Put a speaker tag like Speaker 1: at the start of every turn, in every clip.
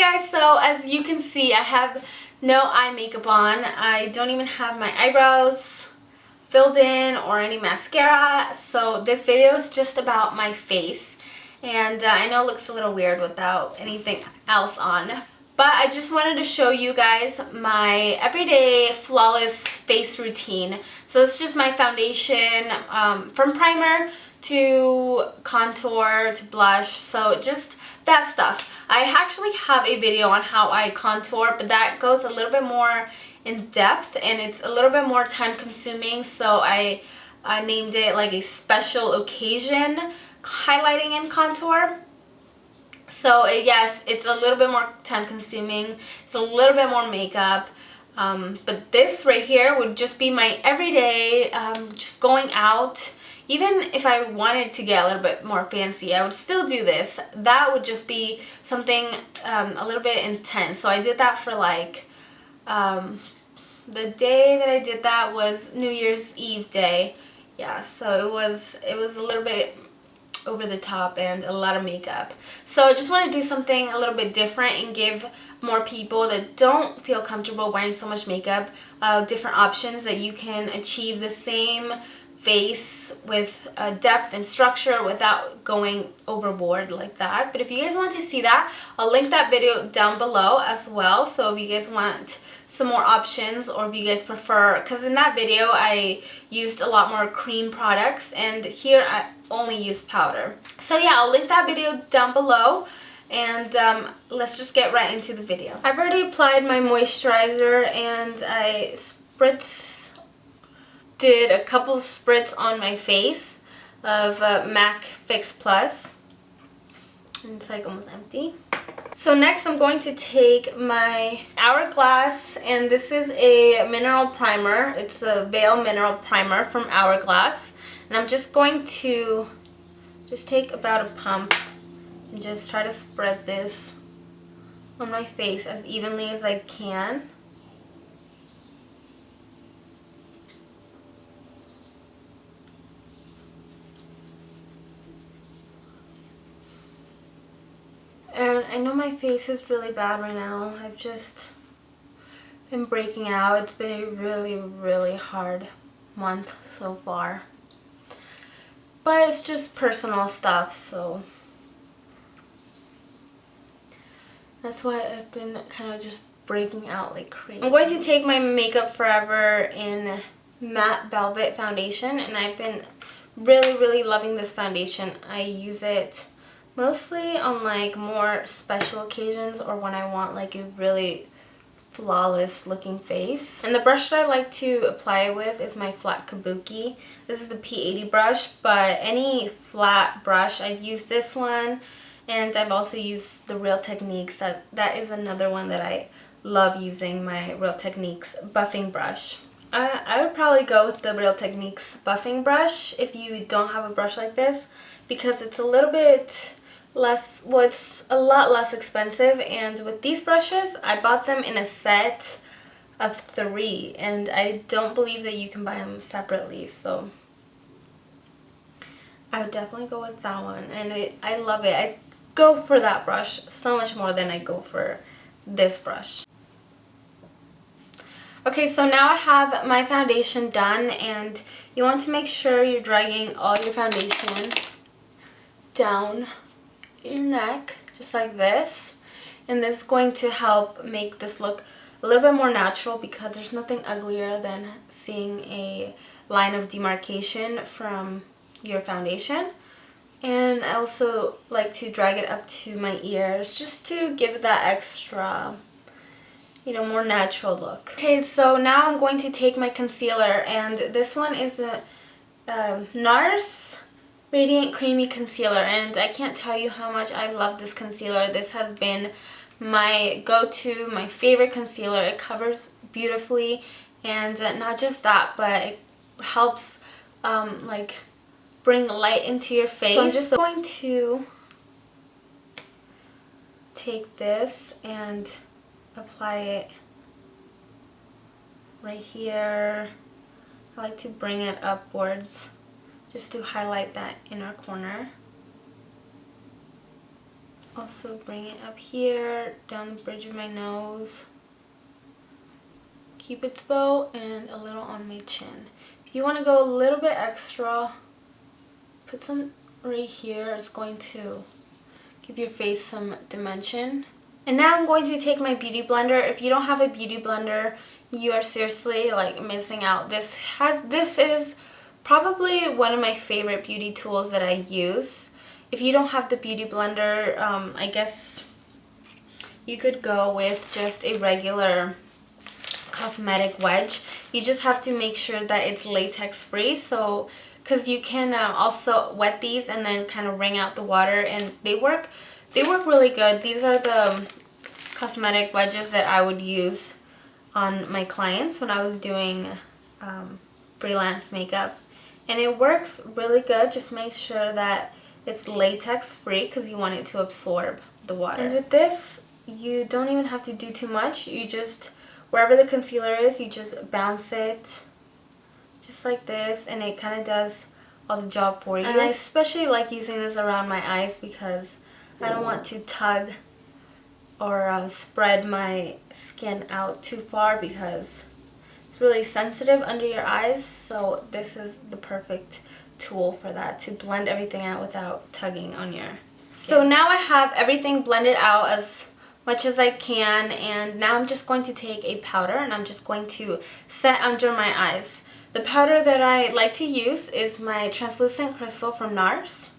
Speaker 1: guys, so as you can see, I have no eye makeup on. I don't even have my eyebrows filled in or any mascara, so this video is just about my face. And I know it looks a little weird without anything else on, but I just wanted to show you guys my everyday flawless face routine. So it's just my foundation, from primer to contour to blush, so just that stuff. I actually have a video on how I contour, but that goes a little bit more in depth and it's a little bit more time consuming, so I named it like a special occasion highlighting and contour. So yes, it's a little bit more time consuming, it's a little bit more makeup, but this right here would just be my everyday, just going out. Even if I wanted to get a little bit more fancy, I would still do this. That would just be something a little bit intense. So I did that for like, the day that I did that was New Year's Eve day. Yeah, so it was a little bit over the top and a lot of makeup. So I just want to do something a little bit different and give more people that don't feel comfortable wearing so much makeup different options that you can achieve the same face with depth and structure without going overboard like that. But if you guys want to see that, I'll link that video down below as well. So if you guys want some more options, or if you guys prefer, because in that video I used a lot more cream products and here I only use powder. So yeah, I'll link that video down below, and let's just get right into the video. I've already applied my moisturizer and I did a couple of spritz on my face of MAC Fix Plus. It's like almost empty. So next I'm going to take my Hourglass, and this is a mineral primer. It's a Veil Mineral Primer from Hourglass. And I'm just going to just take about a pump and just try to spread this on my face as evenly as I can. And I know my face is really bad right now. I've just been breaking out. It's been a really, really hard month so far. But it's just personal stuff, so that's why I've been kind of just breaking out like crazy. I'm going to take my Makeup Forever in Matte Velvet Foundation, and I've been really, really loving this foundation. I use it mostly on like more special occasions or when I want like a really flawless looking face. And the brush that I like to apply it with is my flat kabuki. This is the P80 brush, but any flat brush, I've used this one, and I've also used the Real Techniques. That is another one that I love using, my Real Techniques buffing brush. I would probably go with the Real Techniques buffing brush if you don't have a brush like this, because it's a little bit less, well, it's a lot less expensive. And with these brushes, I bought them in a set of 3, and I don't believe that you can buy them separately, so I would definitely go with that one. And I love it. I go for that brush so much more than I go for this brush. Okay, so now I have my foundation done, and you want to make sure you're dragging all your foundation down your neck just like this, and this is going to help make this look a little bit more natural, because there's nothing uglier than seeing a line of demarcation from your foundation. And I also like to drag it up to my ears just to give it that extra, you know, more natural look. Okay, so now I'm going to take my concealer, and this one is a NARS Radiant Creamy Concealer, and I can't tell you how much I love this concealer. This has been my go-to, my favorite concealer. It covers beautifully, and not just that, but it helps like bring light into your face. So I'm just going to take this and apply it right here. I like to bring it upwards just to highlight that inner corner. Also bring it up here, down the bridge of my nose, Cupid's bow, and a little on my chin. If you want to go a little bit extra, put some right here. It's going to give your face some dimension. And now I'm going to take my beauty blender. If you don't have a beauty blender, you are seriously like missing out. This is probably one of my favorite beauty tools that I use. If you don't have the beauty blender, I guess you could go with just a regular cosmetic wedge. You just have to make sure that it's latex free, so because you can also wet these and then kind of wring out the water, and they work really good. These are the cosmetic wedges that I would use on my clients when I was doing freelance makeup, and it works really good. Just make sure that it's latex free because you want it to absorb the water. And with this, you don't even have to do too much. You just, wherever the concealer is, you just bounce it just like this, and it kind of does all the job for you. And I especially like using this around my eyes because I don't want to tug or spread my skin out too far because it's really sensitive under your eyes. So this is the perfect tool for that, to blend everything out without tugging on your skin. So now I have everything blended out as much as I can, and now I'm just going to take a powder and I'm just going to set under my eyes. The powder that I like to use is my translucent crystal from NARS,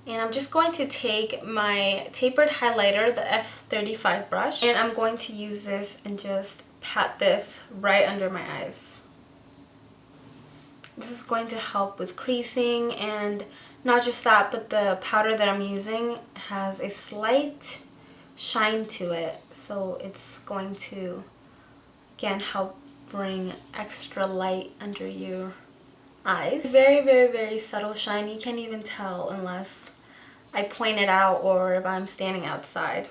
Speaker 1: and I'm just going to take my tapered highlighter, the F35 brush, and I'm going to use this and just pat this right under my eyes. This is going to help with creasing, and not just that, but the powder that I'm using has a slight shine to it, so it's going to again help bring extra light under your eyes. Very, very, very subtle shine. You can't even tell unless I point it out or if I'm standing outside.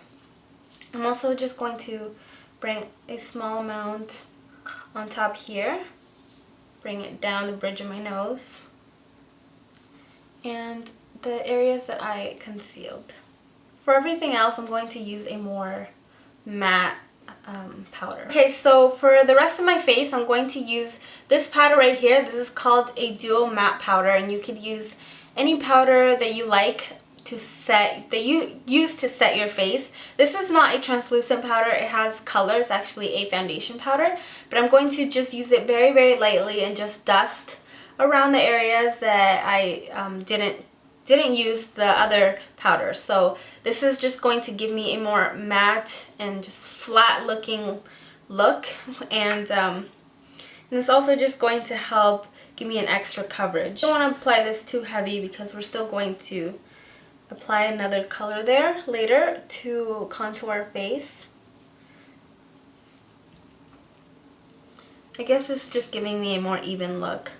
Speaker 1: I'm also just going to bring a small amount on top here, bring it down the bridge of my nose, and the areas that I concealed. For everything else, I'm going to use a more matte powder. Okay, so for the rest of my face, I'm going to use this powder right here. This is called a duo matte powder, and you could use any powder that you like to set, that you use to set your face. This is not a translucent powder. It has color. It's actually a foundation powder, but I'm going to just use it very, very lightly and just dust around the areas that I didn't use the other powder. So this is just going to give me a more matte and just flat looking look, and it's also just going to help give me an extra coverage. I don't want to apply this too heavy because we're still going to apply another color there later to contour our face. I guess it's just giving me a more even look.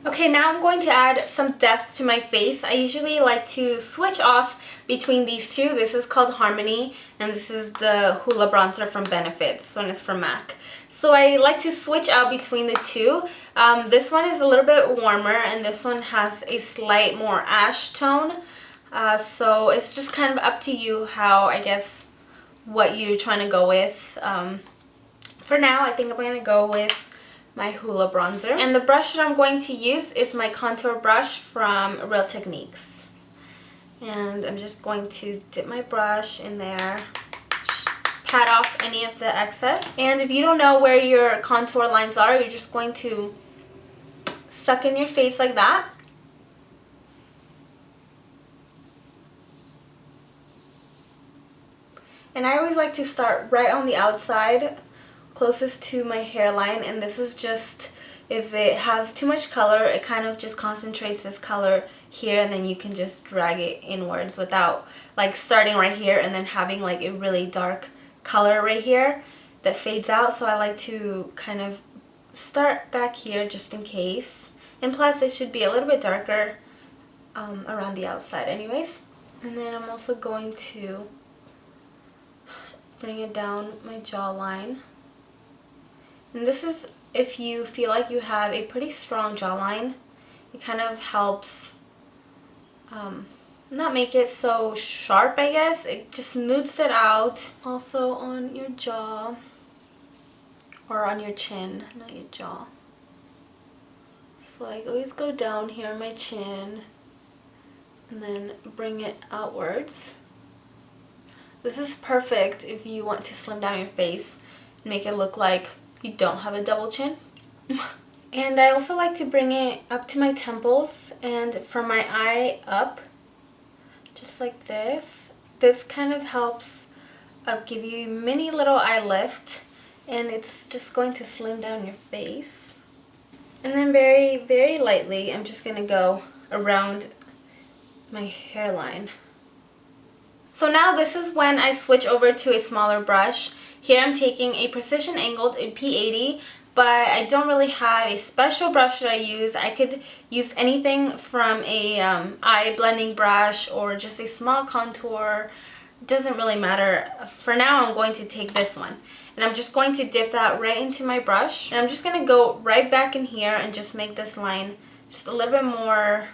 Speaker 1: Okay, now I'm going to add some depth to my face. I usually like to switch off between these two. This is called Harmony, and this is the Hoola bronzer from Benefit. This one is from MAC. So I like to switch out between the two. This one is a little bit warmer, and this one has a slight more ash tone. So it's just kind of up to you how, I guess, what you're trying to go with. For now, I think I'm going to go with my Hoola bronzer. And the brush that I'm going to use is my contour brush from Real Techniques. And I'm just going to dip my brush in there, pat off any of the excess. And if you don't know where your contour lines are, you're just going to suck in your face like that. And I always like to start right on the outside, closest to my hairline, and this is just, if it has too much color, it kind of just concentrates this color here, and then you can just drag it inwards without like starting right here and then having like a really dark color right here that fades out. So I like to kind of start back here just in case, and plus it should be a little bit darker around the outside anyways. And then I'm also going to bring it down my jawline. And this is if you feel like you have a pretty strong jawline. It kind of helps not make it so sharp, I guess. It just smooths it out. Also on your jaw, or on your chin, not your jaw. So I always go down here on my chin and then bring it outwards. This is perfect if you want to slim down your face and make it look like you don't have a double chin. And I also like to bring it up to my temples and from my eye up, just like this. This kind of helps give you a mini little eye lift, and it's just going to slim down your face. And then very, very lightly, I'm just going to go around my hairline. So now this is when I switch over to a smaller brush. Here I'm taking a precision angled P80, but I don't really have a special brush that I use. I could use anything from a eye blending brush or just a small contour. It doesn't really matter. For now I'm going to take this one. And I'm just going to dip that right into my brush. And I'm just going to go right back in here and just make this line just a little bit more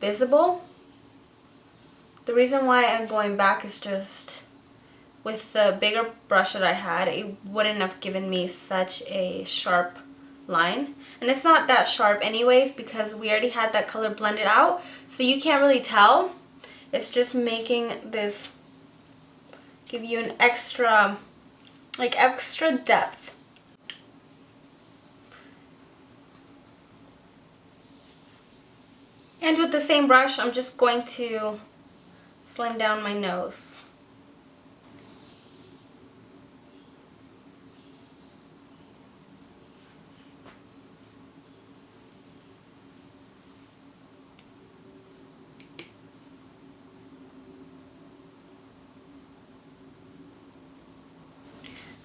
Speaker 1: visible. The reason why I'm going back is just with the bigger brush that I had, it wouldn't have given me such a sharp line. And it's not that sharp anyways because we already had that color blended out, so you can't really tell. It's just making this give you an extra, like extra depth. And with the same brush, I'm just going to slim down my nose.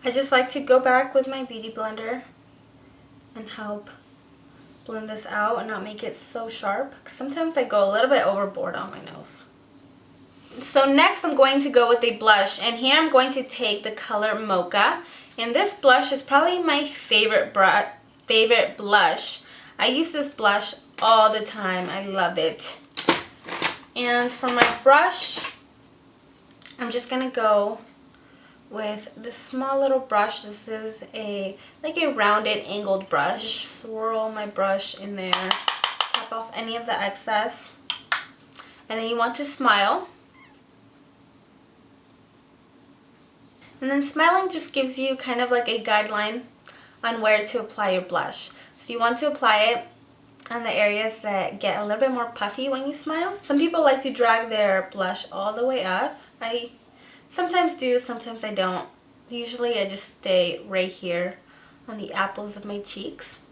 Speaker 1: I just like to go back with my beauty blender and help blend this out and not make it so sharp. Sometimes I go a little bit overboard on my nose. So next I'm going to go with a blush, and here I'm going to take the color Mocha, and this blush is probably my favorite blush. I use this blush all the time. I love it. And for my brush, I'm just gonna go with this small little brush. This is like a rounded angled brush. Swirl my brush in there, tap off any of the excess, and then you want to smile. And then smiling just gives you kind of like a guideline on where to apply your blush. So you want to apply it on the areas that get a little bit more puffy when you smile. Some people like to drag their blush all the way up. I sometimes do, sometimes I don't. Usually I just stay right here on the apples of my cheeks.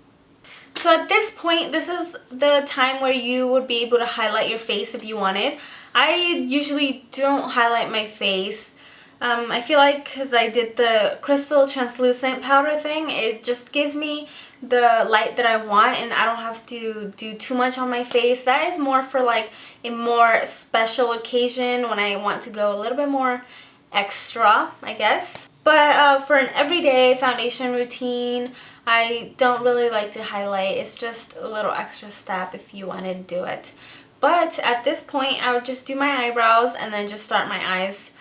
Speaker 1: So at this point, this is the time where you would be able to highlight your face if you wanted. I usually don't highlight my face. I feel like because I did the crystal translucent powder thing, it just gives me the light that I want and I don't have to do too much on my face. That is more for like a more special occasion when I want to go a little bit more extra, I guess. But for an everyday foundation routine, I don't really like to highlight. It's just a little extra step if you want to do it. But at this point, I would just do my eyebrows and then just start my eyes.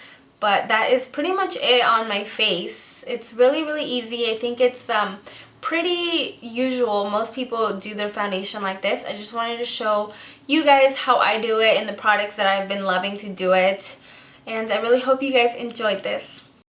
Speaker 1: But that is pretty much it on my face. It's really, really easy. I think it's pretty usual. Most people do their foundation like this. I just wanted to show you guys how I do it and the products that I've been loving to do it. And I really hope you guys enjoyed this.